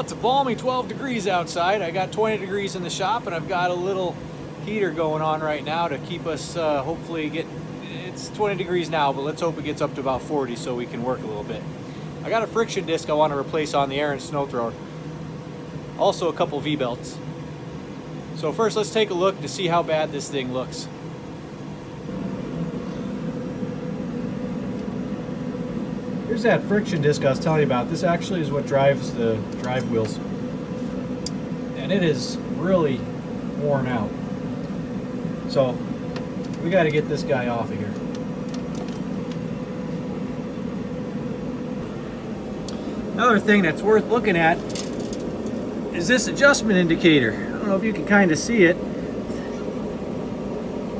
it's a balmy 12 degrees outside. I got 20 degrees in the shop, and I've got a little heater going on right now to keep us hopefully it's 20 degrees now, but let's hope it gets up to about 40 so we can work a little bit. I got a friction disc I want to replace on the Ariens snow thrower. Also a couple V-belts. So first let's take a look to see how bad this thing looks. Here's that friction disc I was telling you about. This actually is what drives the drive wheels. And it is really worn out. So we got to get this guy off of here. Another thing that's worth looking at is this adjustment indicator. I don't know if you can kind of see it.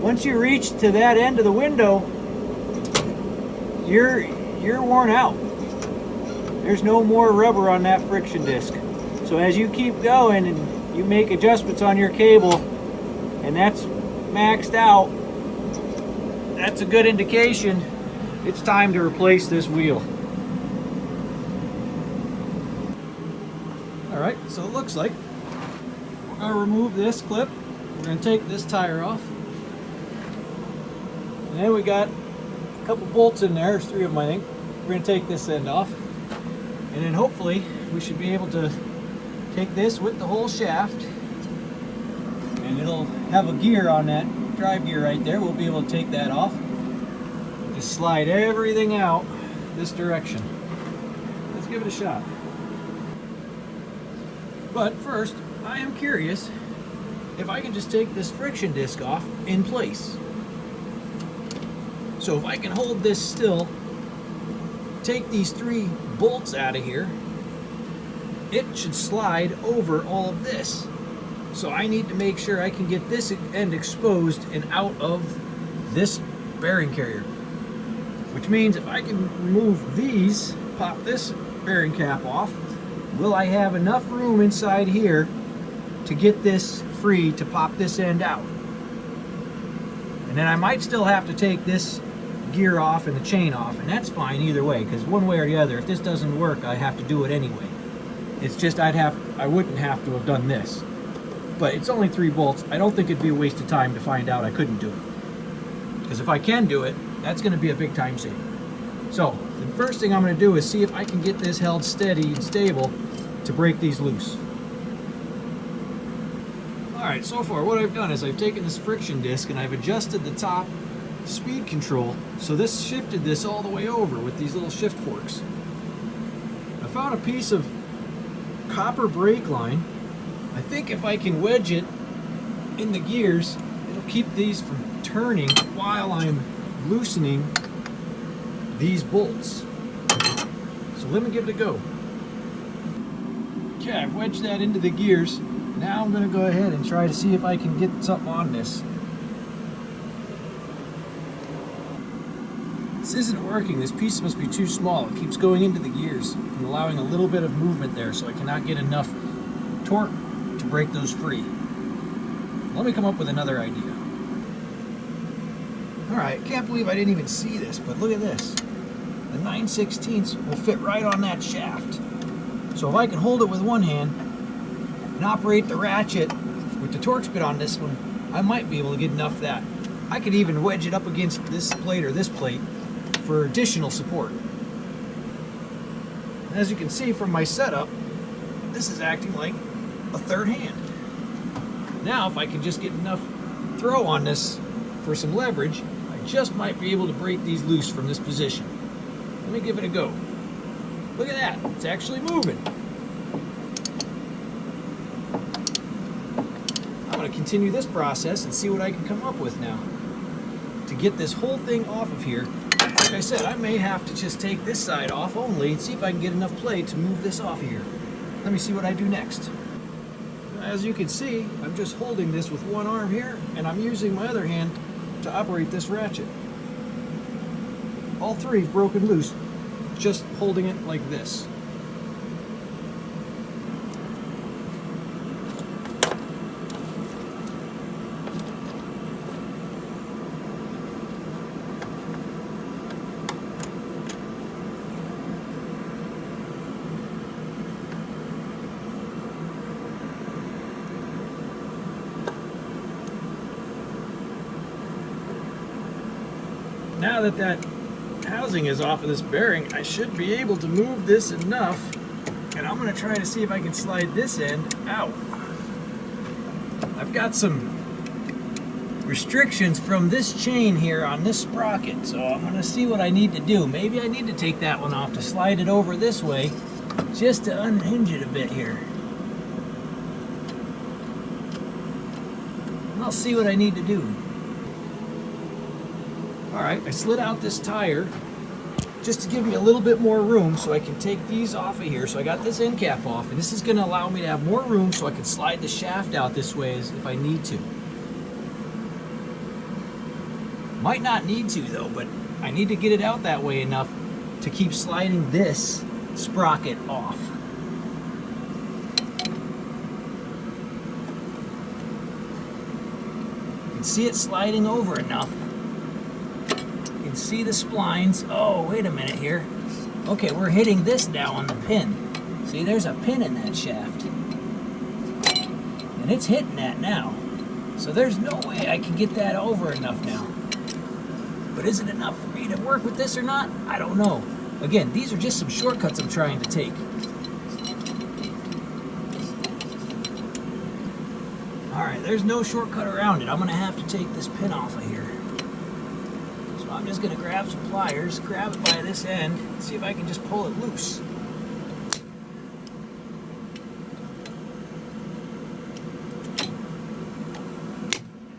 Once you reach to that end of the window, you're worn out. There's no more rubber on that friction disc. So as you keep going and you make adjustments on your cable and that's maxed out, that's a good indication it's time to replace this wheel. Alright, so it looks like we're going to remove this clip. We're going to take this tire off. And then we got a couple bolts in there. There's 3 of them, I think. We're going to take this end off. And then hopefully we should be able to take this with the whole shaft. And it'll have a gear on that drive gear right there. We'll be able to take that off. Just slide everything out this direction. Let's give it a shot. But first, I am curious if I can just take this friction disc off in place. So if I can hold this still, take these 3 bolts out of here, it should slide over all of this. So I need to make sure I can get this end exposed and out of this bearing carrier. Which means if I can remove these, pop this bearing cap off, will I have enough room inside here to get this free to pop this end out? And then I might still have to take this gear off and the chain off, and that's fine either way, because one way or the other, if this doesn't work, I have to do it anyway. It's just I wouldn't have to have done this. But it's only 3 bolts. I don't think it'd be a waste of time to find out I couldn't do it. Because if I can do it, that's going to be a big time saver. So the first thing I'm going to do is see if I can get this held steady and stable to break these loose. Alright, so far what I've done is I've taken this friction disc and I've adjusted the top speed control, so this shifted this all the way over with these little shift forks. I found a piece of copper brake line. I think if I can wedge it in the gears, it'll keep these from turning while I'm loosening these bolts. So let me give it a go. Okay, I've wedged that into the gears. Now I'm going to go ahead and try to see if I can get something on this. This isn't working. This piece must be too small. It keeps going into the gears and allowing a little bit of movement there, so I cannot get enough torque to break those free. Let me come up with another idea. Alright, can't believe I didn't even see this, but look at this. The 9/16 will fit right on that shaft. So if I can hold it with one hand and operate the ratchet with the Torx bit on this one, I might be able to get enough that. I could even wedge it up against this plate or this plate for additional support. And as you can see from my setup, this is acting like a third hand. Now if I can just get enough throw on this for some leverage, I just might be able to break these loose from this position. Let me give it a go. Look at that, it's actually moving. I'm going to continue this process and see what I can come up with now to get this whole thing off of here. Like I said, I may have to just take this side off only and see if I can get enough play to move this off of here. Let me see what I do next. As you can see, I'm just holding this with one arm here, and I'm using my other hand to operate this ratchet. All 3 have broken loose, just holding it like this. now that that housing is off of this bearing, I should be able to move this enough, and I'm going to try to see if I can slide this end out. I've got some restrictions from this chain here on this sprocket, so I'm going to see what I need to do. Maybe I need to take that one off to slide it over this way just to unhinge it a bit here. I'll see what I need to do. Alright, I slid out this tire just to give me a little bit more room so I can take these off of here. So I got this end cap off, and this is going to allow me to have more room so I can slide the shaft out this way if I need to. Might not need to though, but I need to get it out that way enough to keep sliding this sprocket off. You can see it sliding over enough. You can see the splines. Oh, wait a minute here. Okay, we're hitting this now on the pin. See, there's a pin in that shaft. And it's hitting that now. So there's no way I can get that over enough now. But is it enough for me to work with this or not? I don't know. Again, these are just some shortcuts I'm trying to take. Alright, there's no shortcut around it. I'm going to have to take this pin off of here. So I'm just going to grab some pliers, grab it by this end, and see if I can just pull it loose.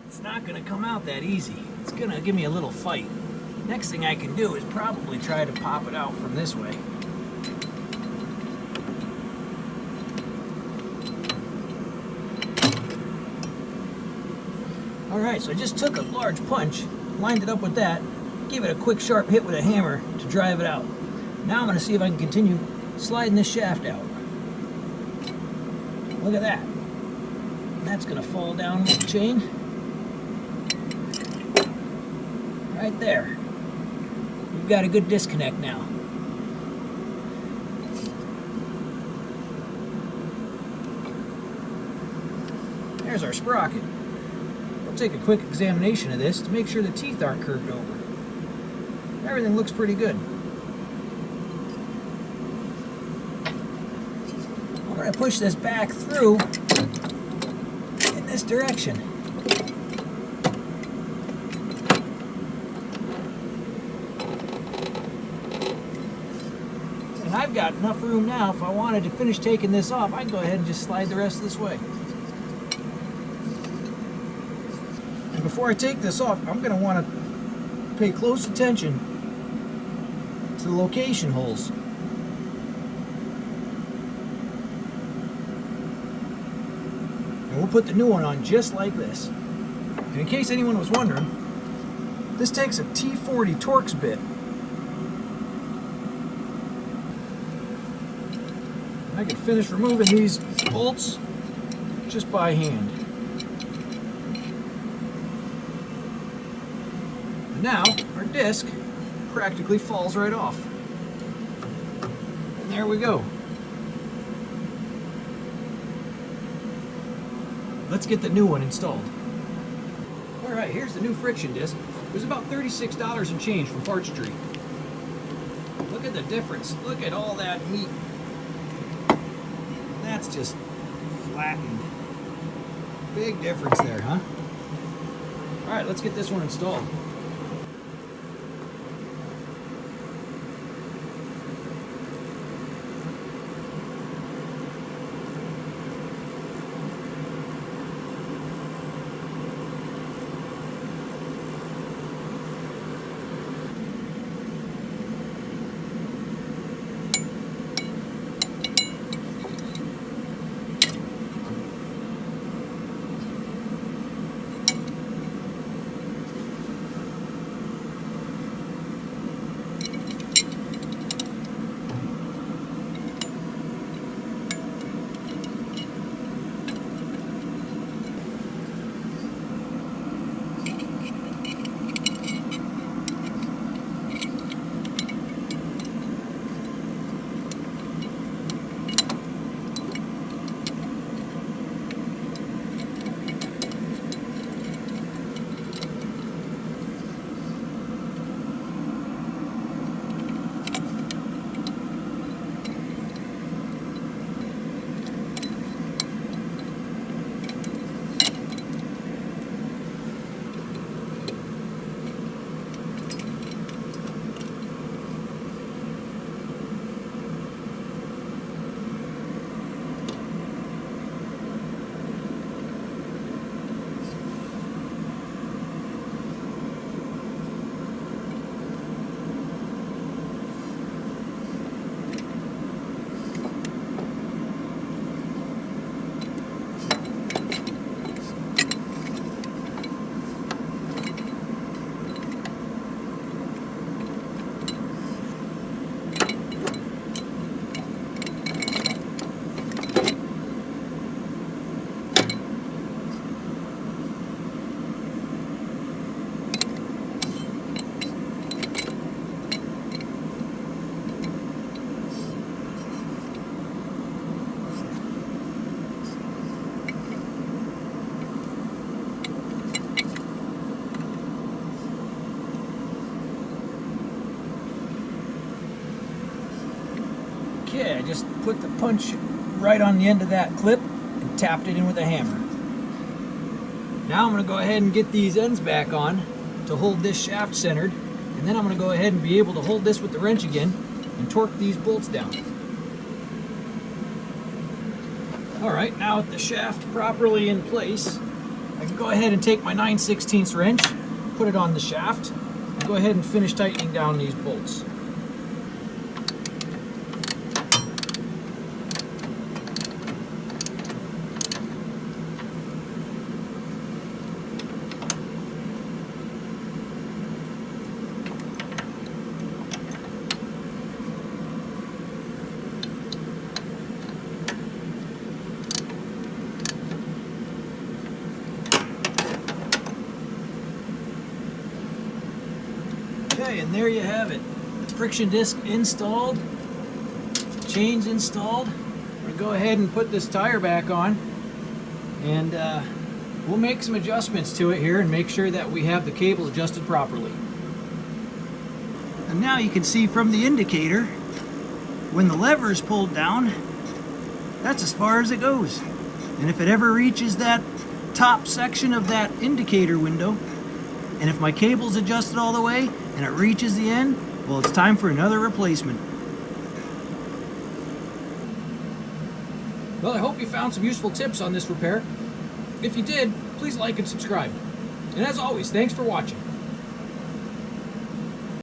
It's not going to come out that easy. It's going to give me a little fight. Next thing I can do is probably try to pop it out from this way. Alright, so I just took a large punch, lined it up with that, gave it a quick sharp hit with a hammer to drive it out. Now I'm going to see if I can continue sliding this shaft out. Look at that. And that's going to fall down with the chain. Right there. We've got a good disconnect now. There's our sprocket. We'll take a quick examination of this to make sure the teeth aren't curved over. Everything looks pretty good. I'm going to push this back through in this direction. And I've got enough room now, if I wanted to finish taking this off, I can go ahead and just slide the rest of this way. And before I take this off, I'm going to want to pay close attention to the location holes. And we'll put the new one on just like this. And in case anyone was wondering, this takes a T40 Torx bit. I can finish removing these bolts just by hand. And now our disc practically falls right off. And there we go. Let's get the new one installed. Alright, here's the new friction disc. It was about $36 and change from Parts Tree. Look at the difference. Look at all that meat. That's just flattened. Big difference there, huh? Alright, let's get this one installed. Yeah, just put the punch right on the end of that clip and tapped it in with a hammer. Now I'm going to go ahead and get these ends back on to hold this shaft centered, and then I'm going to go ahead and be able to hold this with the wrench again and torque these bolts down. Alright, now with the shaft properly in place, I can go ahead and take my 9/16 wrench, put it on the shaft, and go ahead and finish tightening down these bolts. Okay, and there you have it. Friction disc installed, chains installed. I'm going to go ahead and put this tire back on, and we'll make some adjustments to it here and make sure that we have the cable adjusted properly. And now you can see from the indicator, when the lever is pulled down, that's as far as it goes. And if it ever reaches that top section of that indicator window, and if my cable's adjusted all the way and it reaches the end, well, it's time for another replacement. Well, I hope you found some useful tips on this repair. If you did, please like and subscribe. And as always, thanks for watching.